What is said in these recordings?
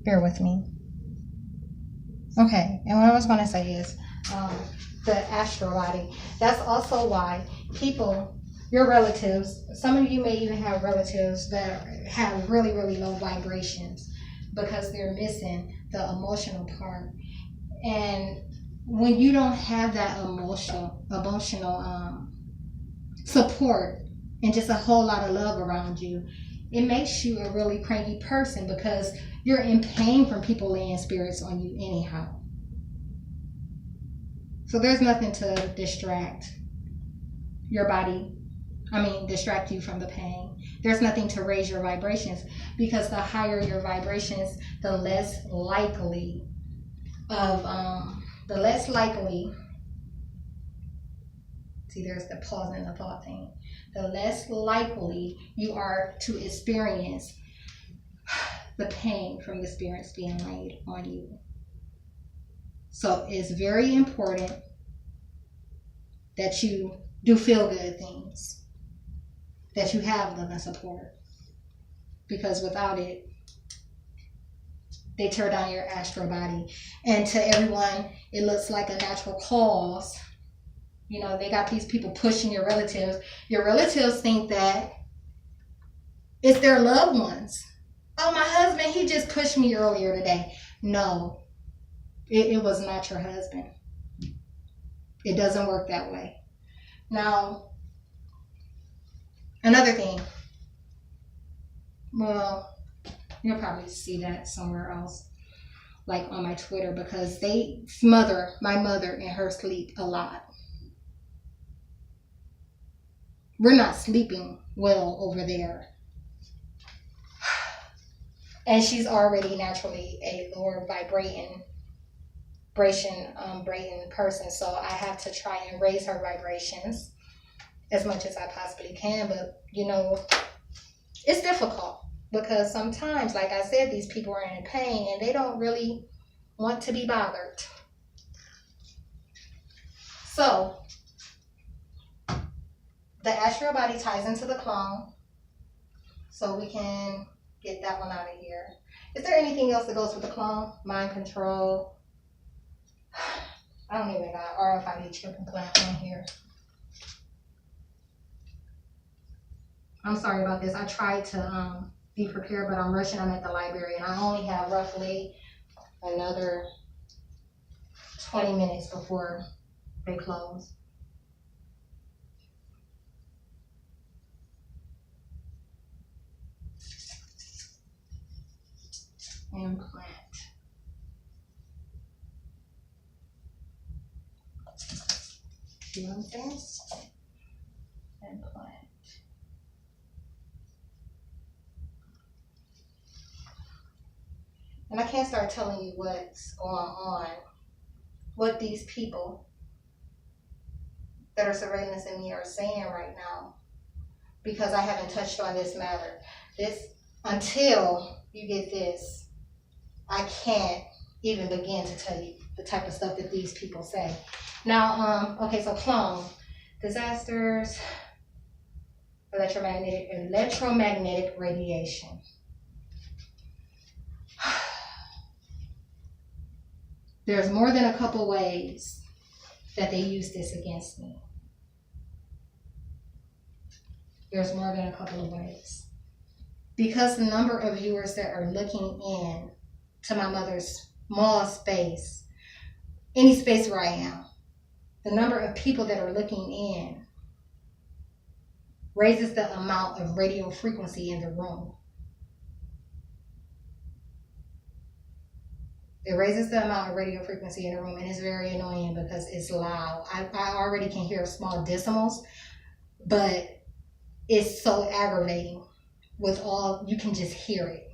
Bear with me. Okay, and what I was going to say is the astral body. That's also why people, your relatives, some of you may even have relatives that have really, really low vibrations because they're missing the emotional part. And when you don't have that emotional support and just a whole lot of love around you, it makes you a really cranky person because you're in pain from people laying spirits on you anyhow. So there's nothing to distract your body. Distract you from the pain. There's nothing to raise your vibrations because the higher your vibrations, the less likely see, there's the pause and the thought thing. The less likely you are to experience the pain from the spirits being laid on you. So it's very important that you do feel good things, that you have love and support, because without it, they tear down your astral body. And to everyone, it looks like a natural cause. You know, they got these people pushing your relatives. Your relatives think that it's their loved ones. Oh, my husband, he just pushed me earlier today. No, it was not your husband. It doesn't work that way. Now, another thing. Well, you'll probably see that somewhere else, like on my Twitter, because they smother my mother in her sleep a lot. We're not sleeping well over there. And she's already naturally a lower vibrating person. So I have to try and raise her vibrations as much as I possibly can. But, you know, it's difficult because sometimes, like I said, these people are in pain and they don't really want to be bothered. So the astral body ties into the clone, so we can get that one out of here. Is there anything else that goes with the clone? Mind control. I don't even got RFID chip implant on here. I'm sorry about this. I tried to be prepared, but I'm rushing. I'm at the library, and I only have roughly another 20 minutes before they close. Implant. See what I'm saying? Implant. And I can't start telling you what's going on, what these people that are surveillancing me are saying right now, because I haven't touched on this matter. Until you get this, I can't even begin to tell you the type of stuff that these people say. Now, okay, so clone, disasters, electromagnetic radiation. There's more than a couple ways that they use this against me. There's more than a couple of ways. Because the number of viewers that are looking in to my mother's small space, any space where I am, the number of people that are looking in raises the amount of radio frequency in the room. It raises the amount of radio frequency in the room, and it's very annoying because it's loud. I already can hear small decimals, but it's so aggravating with all, you can just hear it.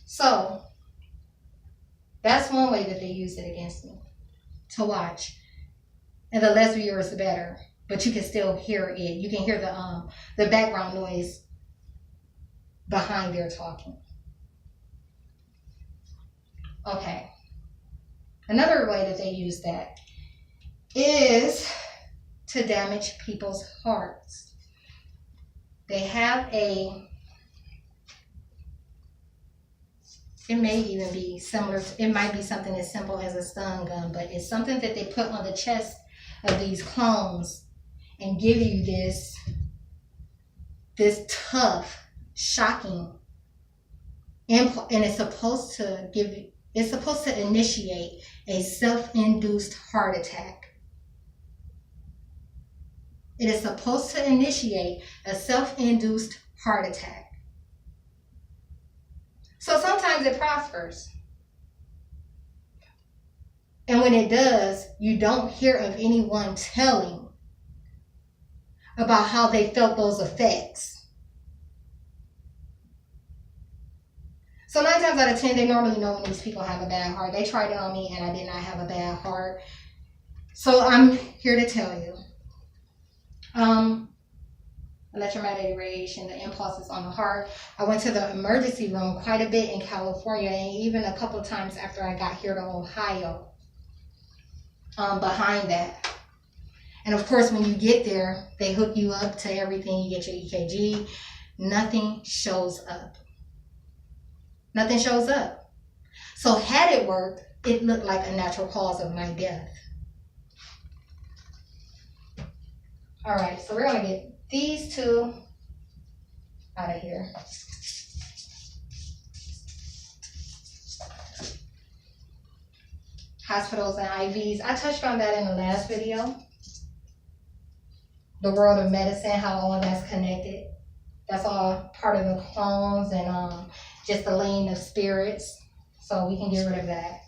So that's one way that they use it against me, to watch. And the less viewers, the better. But you can still hear it. You can hear the background noise behind their talking. Okay. Another way that they use that is to damage people's hearts. They have a It may even be similar to, it might be something as simple as a stun gun, but it's something that they put on the chest of these clones and give you this tough, shocking impulse, and it's supposed to initiate a self-induced heart attack. It is supposed to initiate a self-induced heart attack. So sometimes it prospers. And when it does, you don't hear of anyone telling about how they felt those effects. So 9 times out of 10, they normally know when these people have a bad heart. They tried it on me and I did not have a bad heart. So I'm here to tell you. Electromagnetic radiation, the impulses on the heart. I went to the emergency room quite a bit in California, and even a couple of times after I got here to Ohio, behind that. And of course, when you get there, they hook you up to everything. You get your EKG. Nothing shows up. Nothing shows up. So had it worked, it looked like a natural cause of my death. All right, so we're going to get these two out of here. Hospitals and IVs. I touched on that in the last video. The world of medicine, how all that's connected. That's all part of the clones and just the lane of spirits. So we can get rid of that.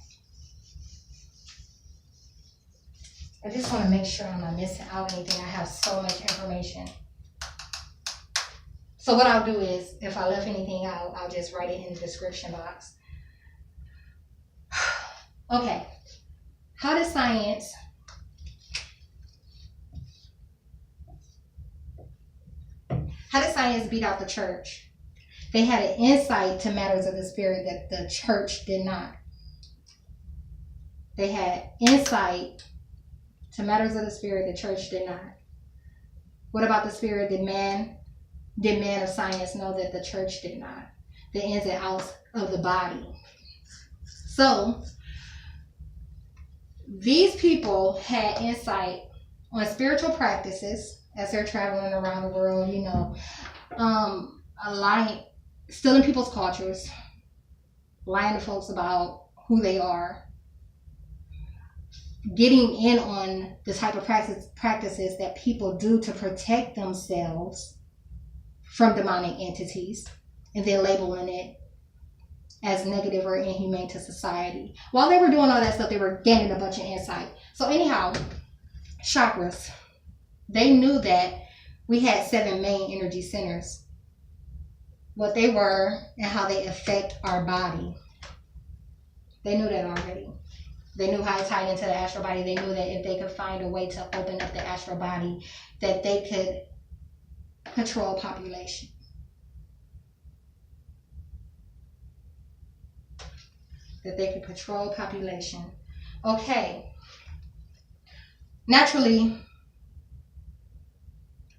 I just want to make sure I'm not missing out anything. I have so much information. So what I'll do is, if I left anything out, I'll just write it in the description box. Okay. How does science beat out the church? They had an insight to matters of the spirit that the church did not. They had insight to matters of the spirit the church did not. What about the spirit? Did man of science know that the church did not? The ins and outs of the body. So these people had insight on spiritual practices as they're traveling around the world, you know, stealing people's cultures, lying to folks about who they are, getting in on the type of practices that people do to protect themselves from demonic entities, and then labeling it as negative or inhumane to society. While they were doing all that stuff, they were gaining a bunch of insight. So anyhow, chakras. They knew that we had 7 main energy centers. What they were and how they affect our body. They knew that already. They knew how it tied into the astral body. They knew that if they could find a way to open up the astral body, that they could control population. Okay. Naturally,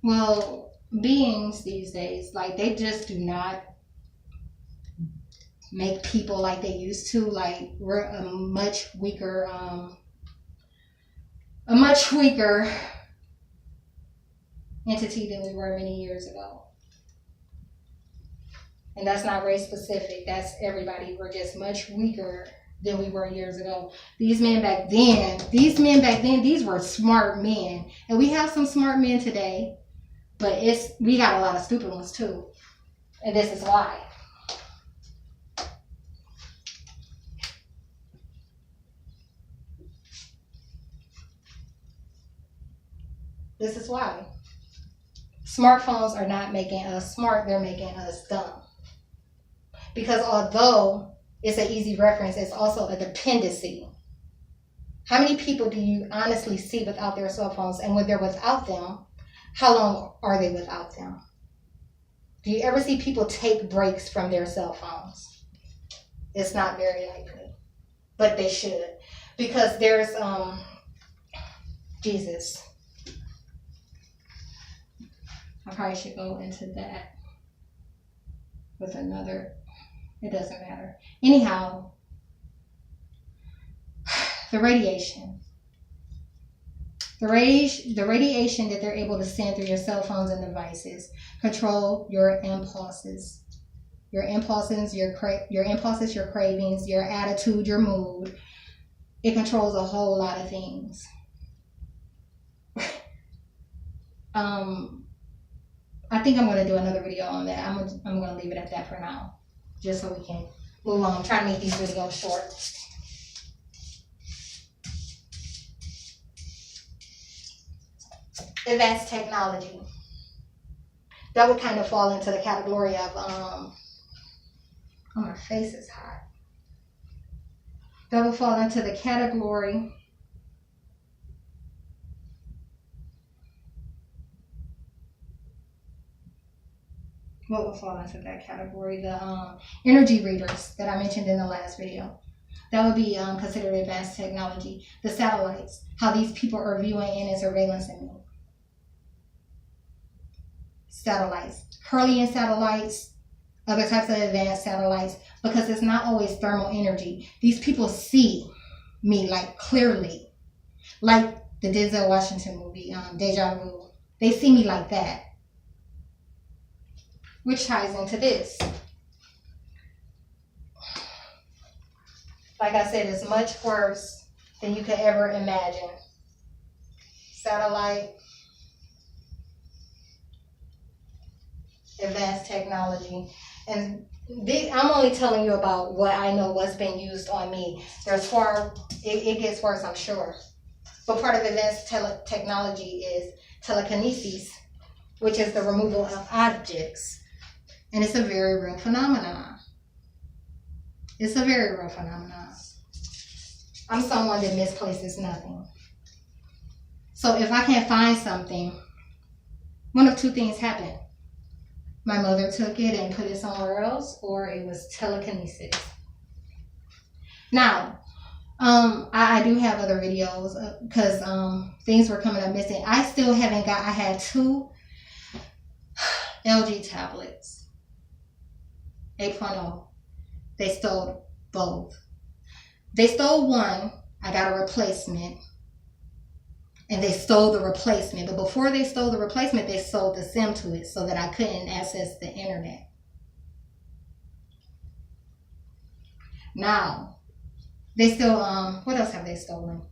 well, beings these days, like, they just do not make people like they used to. Like, we're a much weaker entity than we were many years ago. And that's not race specific. That's everybody. We're just much weaker than we were years ago. These men back then, these were smart men. And we have some smart men today, but we got a lot of stupid ones too. And this is why. This is why. Smartphones are not making us smart, they're making us dumb. Because although it's an easy reference, it's also a dependency. How many people do you honestly see without their cell phones? And when they're without them, how long are they without them? Do you ever see people take breaks from their cell phones? It's not very likely, but they should. Because there's, Jesus. I probably should go into that with another It doesn't matter. Anyhow, the radiation. The radiation that they're able to send through your cell phones and devices control your impulses. Your impulses, your cravings, your attitude, your mood. It controls a whole lot of things. I think I'm going to do another video on that. I'm going to leave it at that for now, just so we can move on. I'm trying to make these videos short. Advanced technology. That would kind of fall into the category of, oh, my face is hot. That would fall into the category what would fall into that category? The energy readers that I mentioned in the last video. That would be considered advanced technology. The satellites, how these people are viewing in and surveillancing me. Satellites, Kirlian satellites, other types of advanced satellites, because it's not always thermal energy. These people see me like clearly, like the Denzel Washington movie, Deja Vu. They see me like that, which ties into this. Like I said, it's much worse than you could ever imagine. Satellite, advanced technology. And I'm only telling you about what I know, what's been used on me. It gets worse, I'm sure. But part of advanced technology is telekinesis, which is the removal of objects. And it's a very real phenomenon. It's a very real phenomenon. I'm someone that misplaces nothing. So if I can't find something, one of two things happen. My mother took it and put it somewhere else, or it was telekinesis. Now, I do have other videos because things were coming up missing. I still haven't got, I had 2 LG tablets, 8.0. They stole both. They stole one, I got a replacement, and they stole the replacement. But before they stole the replacement, they sold the SIM to it so that I couldn't access the internet. Now, they still, what else have they stolen?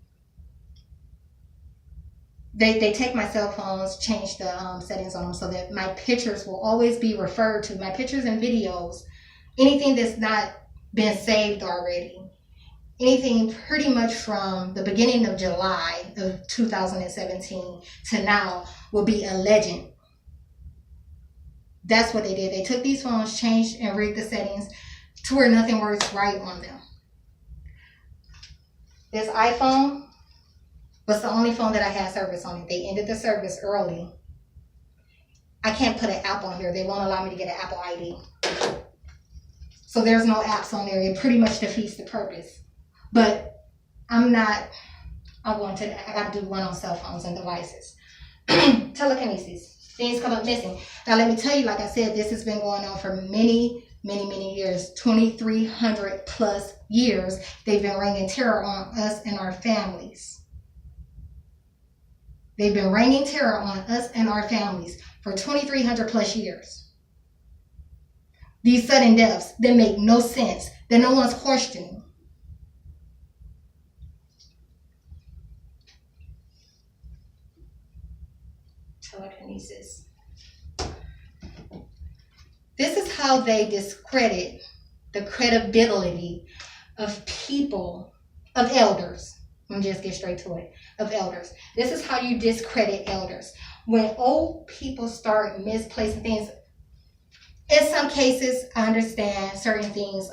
They take my cell phones, change the settings on them so that my pictures will always be referred to. My pictures and videos, anything that's not been saved already. Anything pretty much from the beginning of July of 2017 to now will be a legend. That's what they did. They took these phones, changed and rigged the settings to where nothing works right on them. This iPhone was the only phone that I had service on it. They ended the service early. I can't put an app on here. They won't allow me to get an Apple ID. So there's no apps on there. It pretty much defeats the purpose. But I'm not, I got to do one on cell phones and devices. Telekinesis. Things come up missing. Now let me tell you, like I said, this has been going on for many years. 2,300 plus years. They've been reigning terror on us and our families. They've been reigning terror on us and our families for 2,300 plus years. These sudden deaths that make no sense, that no one's questioning. Telekinesis. This is how they discredit the credibility of people, of elders. Let me just get straight to it. Of elders. This is how you discredit elders. When old people start misplacing things, in some cases, I understand certain things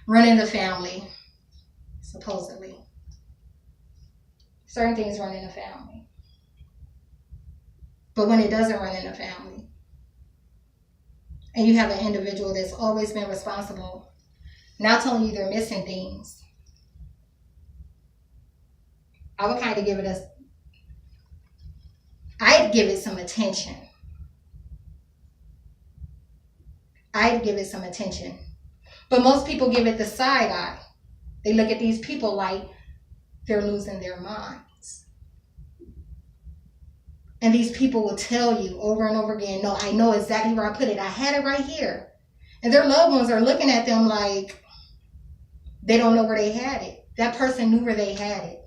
run in the family, supposedly. Certain things run in the family. But when it doesn't run in the family, and you have an individual that's always been responsible, now telling you they're missing things, I would kind of I'd give it some attention. I'd give it some attention. But most people give it the side eye. They look at these people like they're losing their minds. And these people will tell you over and over again, no, I know exactly where I put it. I had it right here. And their loved ones are looking at them like they don't know where they had it. That person knew where they had it.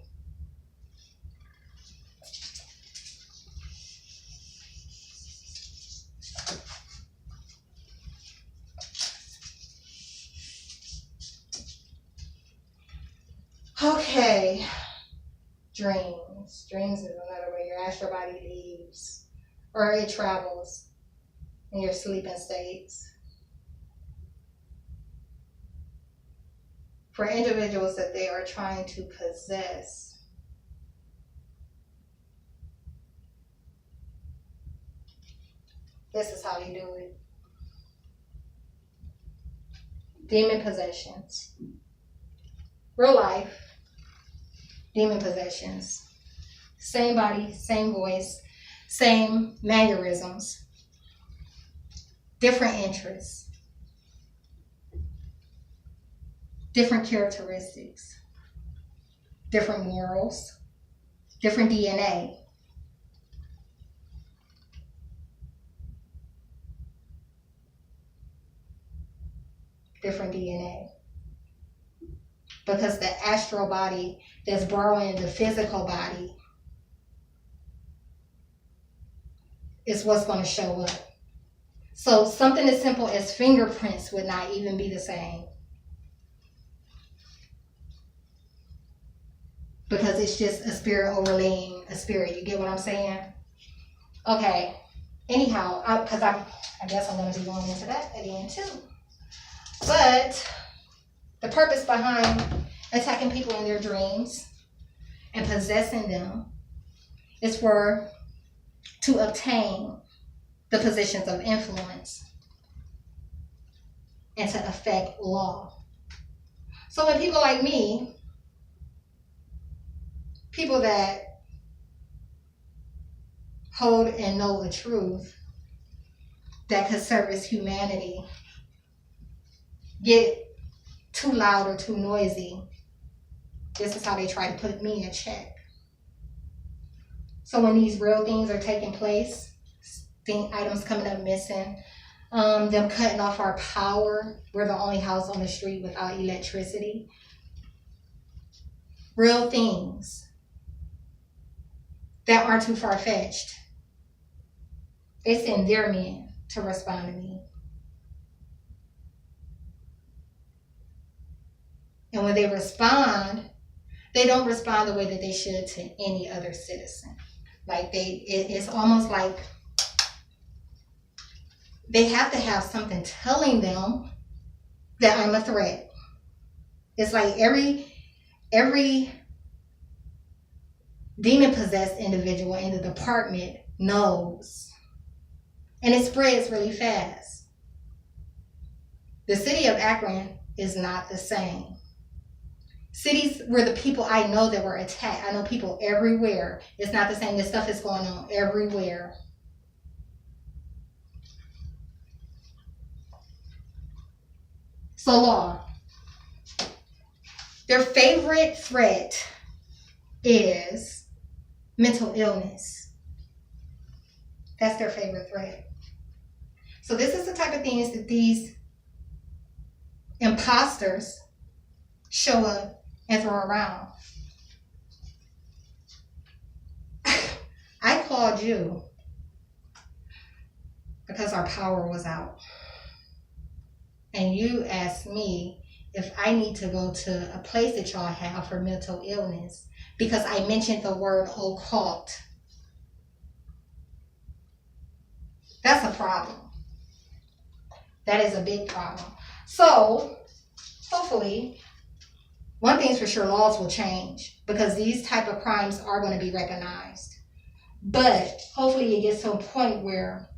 Okay. Dreams. Dreams is another way your astral body leaves or it travels in your sleeping states. For individuals that they are trying to possess, this is how they do it. Demon possessions. Real life. Demon possessions. Same body, same voice, same mannerisms, different interests, different characteristics, different morals, different DNA. Different DNA. Because the astral body that's borrowing the physical body is what's going to show up. So something as simple as fingerprints would not even be the same. Because it's just a spirit overlaying a spirit. You get what I'm saying? Okay. Anyhow, I guess I'm going to be going into that again too. But the purpose behind attacking people in their dreams and possessing them is to obtain the positions of influence and to affect law. So when people like me, people that hold and know the truth that could service humanity, get too loud or too noisy, this is how they try to put me in check. So when these real things are taking place, items coming up missing, them cutting off our power, we're the only house on the street without electricity. Real things that aren't too far-fetched. They send their men to respond to me. And when they respond, they don't respond the way that they should to any other citizen. Like it's almost like they have to have something telling them that I'm a threat. It's like every demon-possessed individual in the department knows. And it spreads really fast. The city of Akron is not the same. Cities where the people I know that were attacked, I know people everywhere. It's not the same. This stuff is going on everywhere. So law. Their favorite threat is mental illness. That's their favorite threat. So this is the type of things that these imposters show up and throw around. I called you because our power was out. And you asked me if I need to go to a place that y'all have for mental illness because I mentioned the word occult. That's a problem. That is a big problem. So, hopefully, one thing's for sure, laws will change because these type of crimes are going to be recognized. But hopefully it gets to a point where,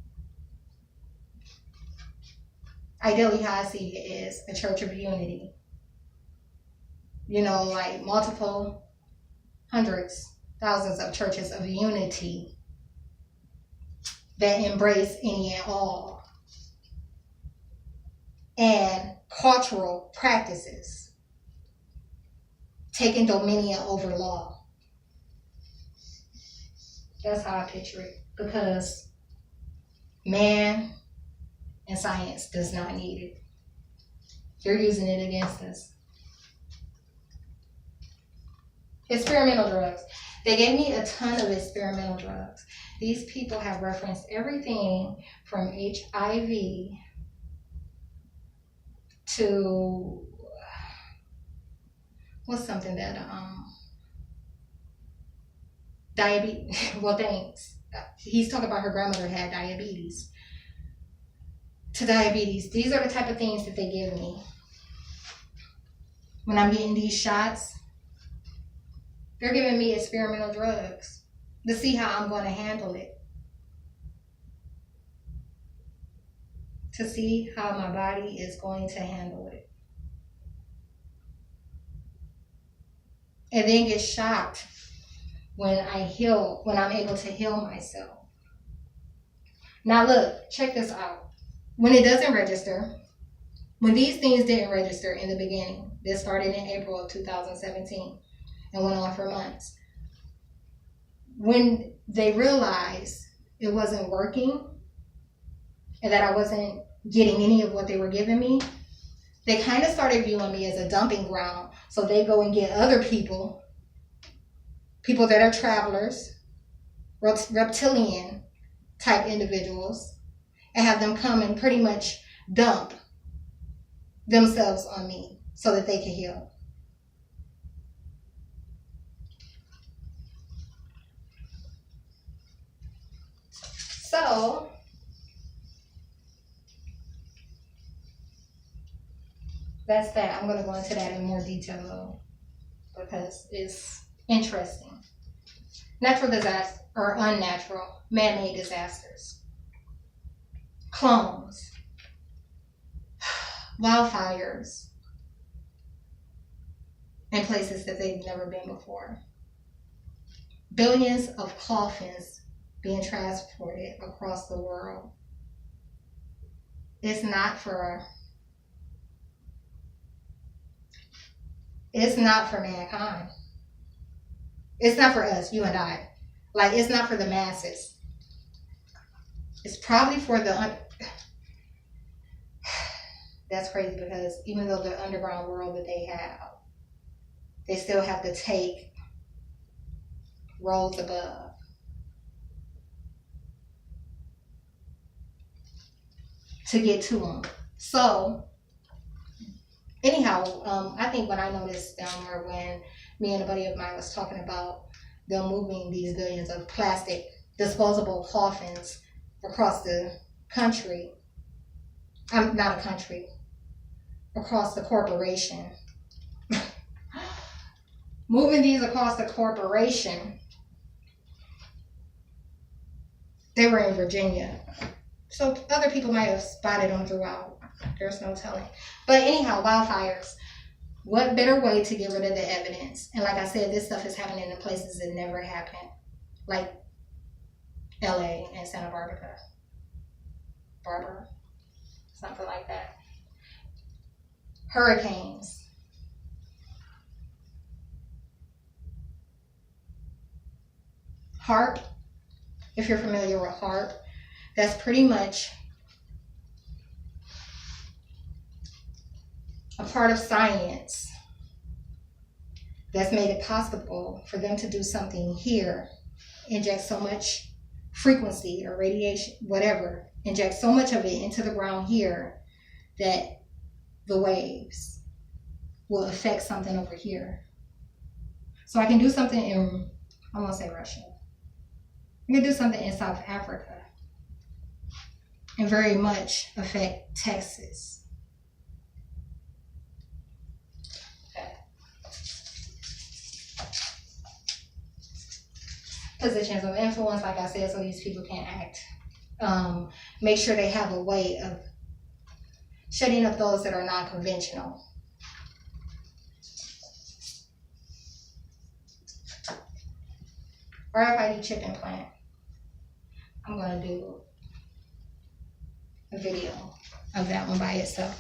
ideally how I see it is a church of unity. You know, like multiple hundreds, thousands of churches of unity that embrace any and all. cultural practices, taking dominion over law. That's how I picture it, because man and science does not need it. They're using it against us. Experimental drugs. They gave me a ton of experimental drugs. These people have referenced everything from HIV to what's something that diabetes. Well, thanks. He's talking about her grandmother had diabetes. To diabetes. These are the type of things that they give me when I'm getting these shots. They're giving me experimental drugs to see how I'm going to handle it. To see how my body is going to handle it. And then get shocked when I'm able to heal myself. Now look, check this out. When it doesn't register, when these things didn't register in the beginning, this started in April of 2017 and went on for months. When they realized it wasn't working and that I wasn't getting any of what they were giving me, they kind of started viewing me as a dumping ground. So they go and get other people that are travelers, reptilian type individuals, and have them come and pretty much dump themselves on me so that they can heal. So that's that. I'm going to go into that in more detail though, because it's interesting. Natural disaster or unnatural, man-made disasters. Clones. Wildfires. In places that they've never been before. Billions of coffins being transported across the world. It's not for mankind. It's not for us, you and I. Like, it's not for the masses. It's probably for the... That's crazy, because even though the underground world that they have, they still have to take roads above. To get to them. So, anyhow, I think when I noticed down there when me and a buddy of mine was talking about them moving these billions of plastic disposable coffins across the country, not a country, across the corporation. Moving these across the corporation. They were in Virginia. So other people might have spotted them throughout. There's no telling. But anyhow, wildfires. What better way to get rid of the evidence? And like I said, this stuff is happening in places that never happened. Like LA and Santa Barbara. Something like that. Hurricanes. HAARP. If you're familiar with HAARP, that's pretty much a part of science that's made it possible for them to do something here, inject so much frequency or radiation, whatever, inject so much of it into the ground here that the waves will affect something over here. So I can do something in, I won't say Russia. I can do something in South Africa and very much affect Texas. Okay. Positions of influence, like I said, so these people can't act. Make sure they have a way of shutting up those that are non-conventional. RFID chip implant. I'm going to do a video of that one by itself.